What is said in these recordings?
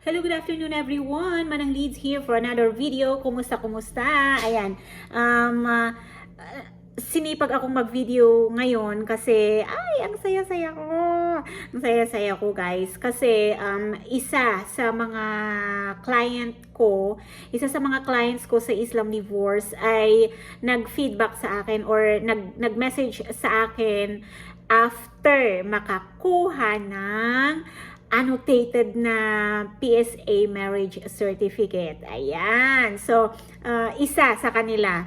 Hello, good afternoon everyone. Manang Leads here for another video. Kumusta? Ayan. Um, uh, Sinipag akong mag-video ngayon kasi ang saya-saya ko. Ang saya-saya ko, guys. Kasi isa sa mga clients ko sa Islam Divorce ay nag-feedback sa akin or nag-message sa akin after makakuha ng annotated na PSA marriage certificate. Ayan. So, isa sa kanila.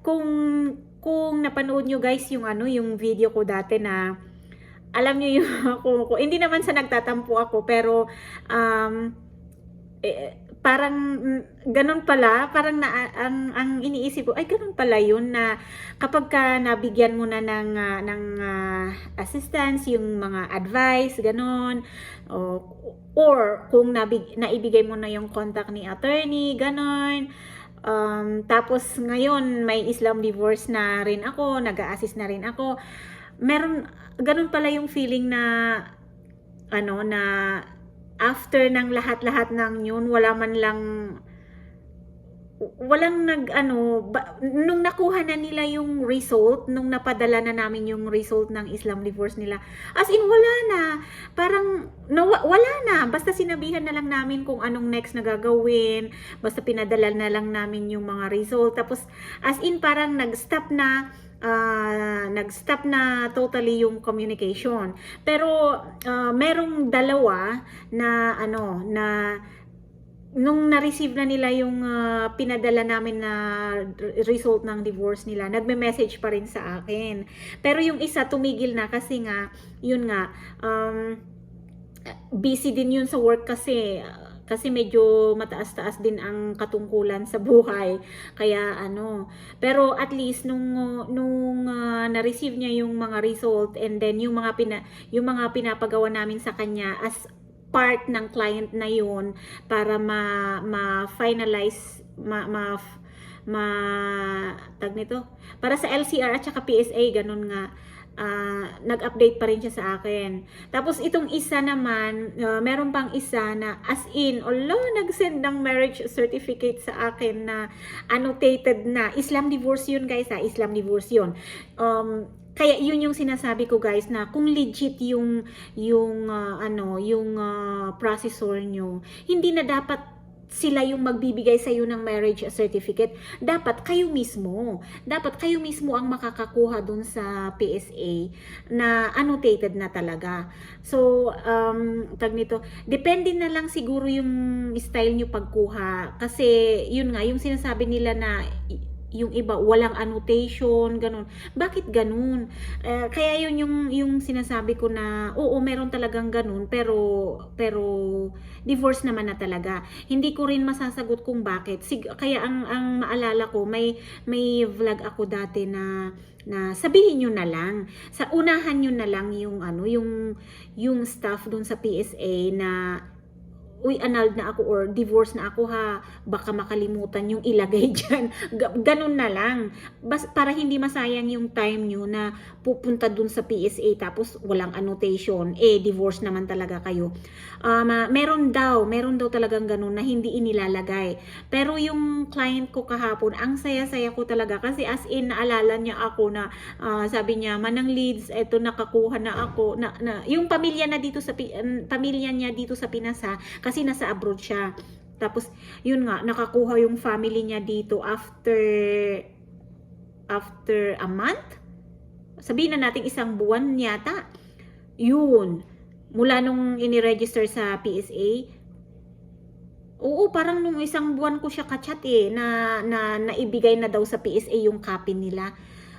Kung napanood nyo guys yung video ko dati na alam nyo yung hindi naman sa nagtatampo ako pero parang ganun pala, parang ang iniisip ko ay ganun pala yun na kapag ka nabigyan mo na ng assistance, yung mga advice, ganun, or kung naibigay mo na yung contact ni attorney, ganun. Tapos ngayon may Islam Divorce na rin ako, nag-a-assist na rin ako. Ganun pala yung feeling na na after ng lahat-lahat ng yun, nung nakuha na nila yung result, nung napadala na namin yung result ng Islam Divorce nila, as in wala na, parang wala na, basta sinabihan na lang namin kung anong next na gagawin, basta pinadala na lang namin yung mga result, tapos as in parang nag-stop na totally yung communication. Pero merong dalawa na nung na-receive na nila yung pinadala namin na result ng divorce nila, nagme-message pa rin sa akin. Pero yung isa tumigil na kasi nga, yun nga, busy din yun sa work kasi medyo mataas-taas din ang katungkulan sa buhay. Kaya pero at least nung na-receive niya yung mga result and then yung mga pinapagawa namin sa kanya as part ng client na yun para ma-finalize tag nito para sa LCR at saka PSA, ganun nga. Nag-update pa rin siya sa akin. Tapos itong isa naman, meron pang isa na as in, nag-send ng marriage certificate sa akin na annotated na. Islam Divorce yun guys, Islam Divorce yun. Kaya yun yung sinasabi ko guys na kung legit yung processor nyo, hindi na dapat sila yung magbibigay sa iyo ng marriage certificate. Dapat kayo mismo ang makakakuha dun sa PSA na annotated na talaga. So, depende na lang siguro yung style nyo pagkuha. Kasi, yun nga, yung sinasabi nila na yung iba walang annotation, ganun. Bakit ganun? Kaya yun yung sinasabi ko na oo, meron talagang ganun pero divorce naman na talaga. Hindi ko rin masasagot kung bakit. Kaya ang maalala ko, may vlog ako dati na sabihin nyo na lang. Sa unahan nyo na lang yung staff dun sa PSA na annulled na ako or divorce na ako baka makalimutan yung ilagay dyan. Ganun na lang. Para hindi masayang yung time nyo na pupunta dun sa PSA tapos walang annotation. Divorce naman talaga kayo. Meron daw talagang ganun na hindi inilalagay. Pero yung client ko kahapon, ang saya-saya ko talaga kasi as in naalala niya ako na sabi niya, Manang Leads, eto nakakuha na ako na yung pamilya niya dito sa Pinas kasi nasa abroad siya. Tapos, yun nga, nakakuha yung family niya dito after a month. Sabihin na natin 1 buwan yata. Yun. Mula nung iniregister sa PSA. Oo, parang nung 1 buwan ko siya kachat na naibigay na daw sa PSA yung copy nila.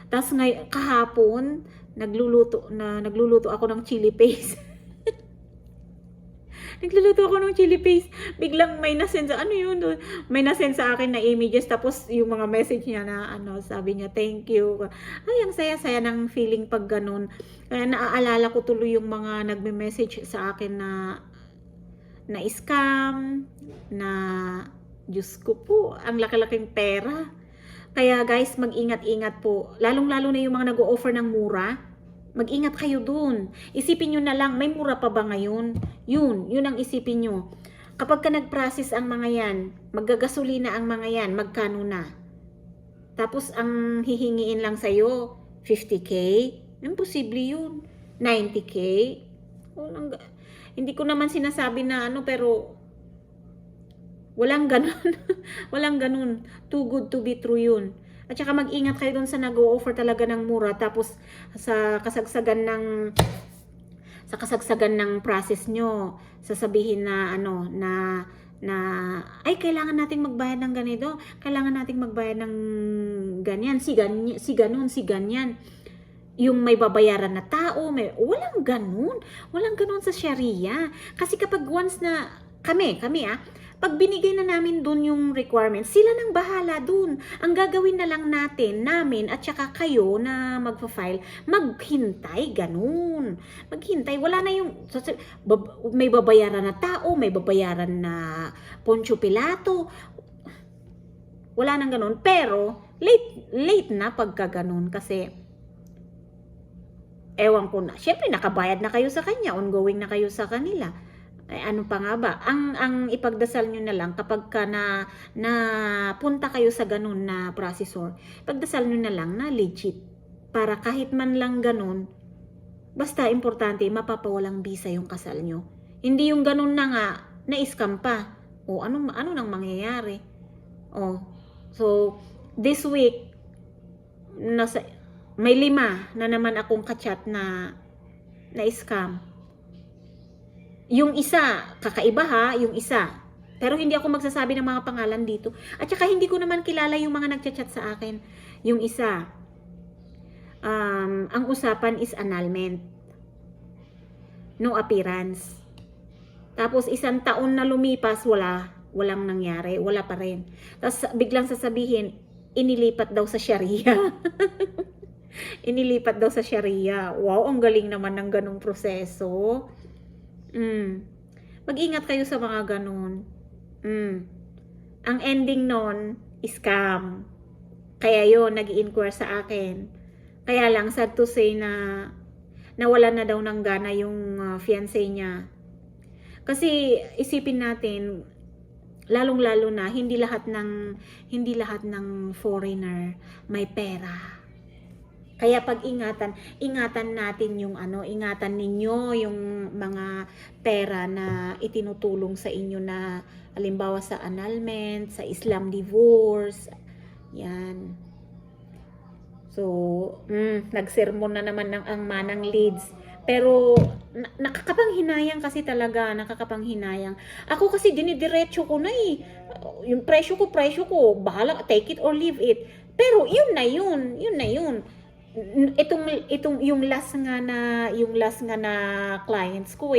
Tapos kahapon, nagluluto ako ng chili paste. Biglang may nasend sa may nasend sa akin na images tapos yung mga message niya na sabi niya thank you. Ay, ang saya-saya ng feeling pag ganun. Kaya naaalala ko tuloy yung mga nagme-message sa akin na scam, na Diyos ko po, ang laki-laking pera. Kaya guys, mag-ingat-ingat po. Lalong-lalo na yung mga nag-o-offer ng mura. Mag-ingat kayo dun. Isipin nyo na lang, may mura pa ba ngayon? Yun ang isipin nyo. Kapag ka nag-process ang mga yan, maggagasolina ang mga yan, magkano na? Tapos ang hihingiin lang sa'yo, 50K? Imposible yun. 90K? Hindi ko naman sinasabi na pero walang ganun. Walang ganun. Too good to be true yun. At saka mag-ingat kayo dun sa nag-o-offer talaga ng mura, tapos sa kasagsagan ng process nyo, sasabihin na ay kailangan nating magbayad ng ganito, kailangan nating magbayad ng ganyan, si ganyan. Yung may babayaran na tao, walang ganun sa Sharia. Kasi kapag once na kami pag binigay na namin dun yung requirements, sila nang bahala dun. Ang gagawin na lang namin at saka kayo na magpa-file, maghintay, ganun. Maghintay, wala na yung, may babayaran na tao, may babayaran na Poncio Pilato. Wala nang ganun. Pero, late na pagka ganun kasi, ewan ko na, syempre nakabayad na kayo sa kanya, ongoing na kayo sa kanila. Ay, ano pa nga ba? Ang ipagdasal nyo na lang kapag ka na punta kayo sa ganun na processor, pagdasal nyo na lang na legit. Para kahit man lang ganun, basta importante, mapapawalang bisa yung kasal nyo. Hindi yung ganun na nga, na-scam pa. O ano nang mangyayari? So, this week, may 5 na naman akong kachat na scam. Yung isa, kakaiba ha, yung isa. Pero hindi ako magsasabi ng mga pangalan dito. At saka hindi ko naman kilala yung mga nagchat-chat sa akin. Yung isa, ang usapan is annulment. No appearance. Tapos 1 taon na lumipas, walang nangyari, wala pa rin. Tapos biglang sasabihin, inilipat daw sa Sharia. Inilipat daw sa Sharia. Wow, ang galing naman ng ganung proseso. Mag-ingat kayo sa mga ganun. Ang ending nun, scam. Kaya yun, nag-i-inquire sa akin. Kaya lang, sad to say na nawalan na daw ng gana yung fiancé niya. Kasi isipin natin, lalong-lalo na hindi lahat ng foreigner may pera. Kaya pag ingatan natin yung ingatan ninyo yung mga pera na itinutulong sa inyo na halimbawa sa annulment, sa Islam divorce. Yan. So, nagsermon na naman ang manang leads. Pero nakakapanghinayang kasi talaga, nakakapanghinayang. Ako kasi dinidiretso ko na yung presyo ko, bahala, take it or leave it. Pero yun na yun. Itong yung last nga na clients ko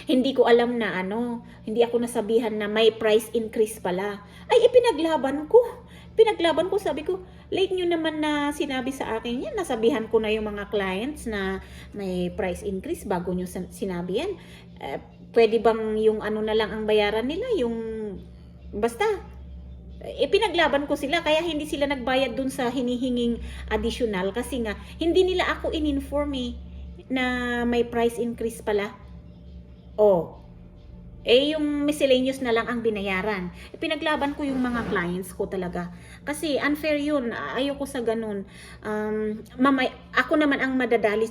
hindi ko alam na hindi ako nasabihan na may price increase pala. Ay, ipinaglaban ko, sabi ko, late nyo naman na sinabi sa akin yan, nasabihan ko na yung mga clients na may price increase bago nyo sinabi yan. Pwede bang yung na lang ang bayaran nila, yung basta pinaglaban ko sila, kaya hindi sila nagbayad dun sa hinihinging additional kasi nga hindi nila ako in-inform na may price increase pala. Yung miscellaneous na lang ang binayaran. Pinaglaban ko yung mga clients ko talaga. Kasi unfair yun. Ayoko sa ganun. Ako naman ang madadali.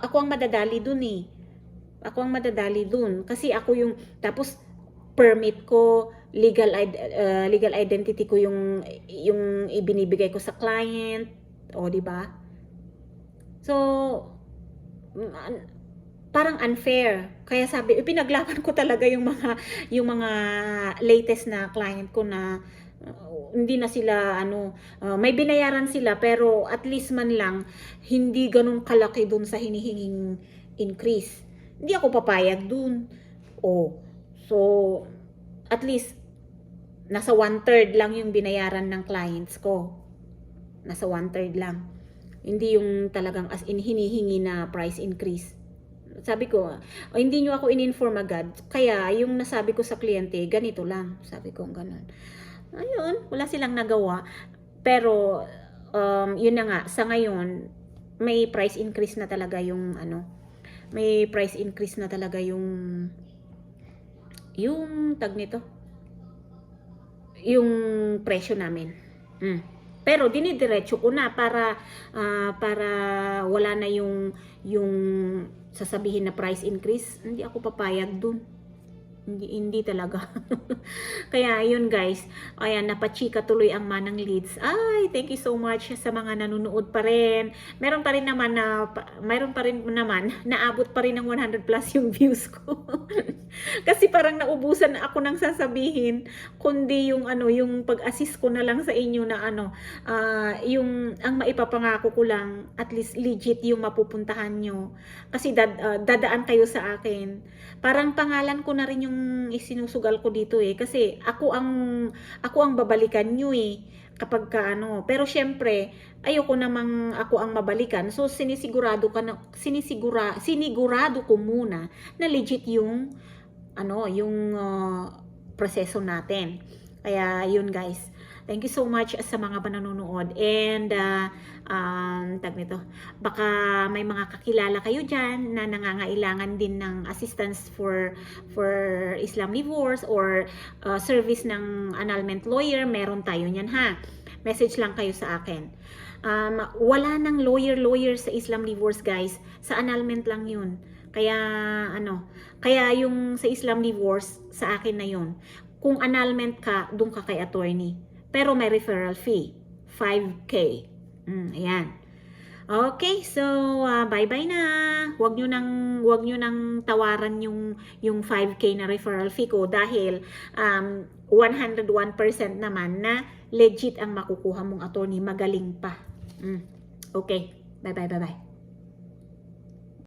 Ako ang madadali dun Ako ang madadali dun. Kasi ako yung, tapos permit ko, legal identity ko yung ibinibigay ko sa client, di ba? So parang unfair. Kaya sabi, pinaglaban ko talaga yung mga latest na client ko na hindi na sila may binayaran sila pero at least man lang hindi ganun kalaki dun sa hinihinging increase. Hindi ako papayag dun. So, at least, nasa 1/3 lang yung binayaran ng clients ko. Nasa 1/3 lang. Hindi yung talagang as in hinihingi na price increase. Sabi ko, hindi nyo ako in-inform agad. Kaya, yung nasabi ko sa kliyente, ganito lang. Sabi ko, ganun. Ayun, wala silang nagawa. Pero, yun na nga, sa ngayon, may price increase na talaga yung ano, may price increase na talaga yung tag nito, yung presyo namin. Pero dinidiretso ko na para wala na yung sasabihin na price increase. Hindi ako papayag dun. Hindi talaga. Kaya yun guys, ayan, napachika tuloy ang Manang Leads. Ay, thank you so much sa mga nanonood pa rin. Meron pa rin naman naabot pa rin ng 100 plus yung views ko. Kasi parang naubusan ako ng sasabihin, kundi yung ano, yung pag-assist ko na lang sa inyo na ano, yung ang maipapangako ko lang, at least legit yung mapupuntahan nyo. Kasi dadaan kayo sa akin. Parang pangalan ko na rin yung isinusugal ko dito kasi ako ang babalikan nyo kapag ka ano. Pero syempre ayoko namang ako ang mabalikan, so sinisigurado ko muna na legit yung ano, yung proseso natin. Kaya yun guys, thank you so much sa mga nanonood. And tag nito, baka may mga kakilala kayo dyan na nangangailangan din ng assistance for Islam divorce or service ng annulment lawyer. Meron tayo niyan ha. Message lang kayo sa akin. Wala nang lawyer sa Islam divorce guys, sa annulment lang yun. Kaya yung sa Islam divorce, sa akin na yun. Kung annulment ka, doon ka kay attorney. Pero may referral fee, 5K. Ayan. Okay, so bye-bye na. Huwag nyo nang tawaran yung 5K na referral fee ko dahil 101% naman na legit ang makukuha mong attorney, magaling pa. Okay, bye-bye.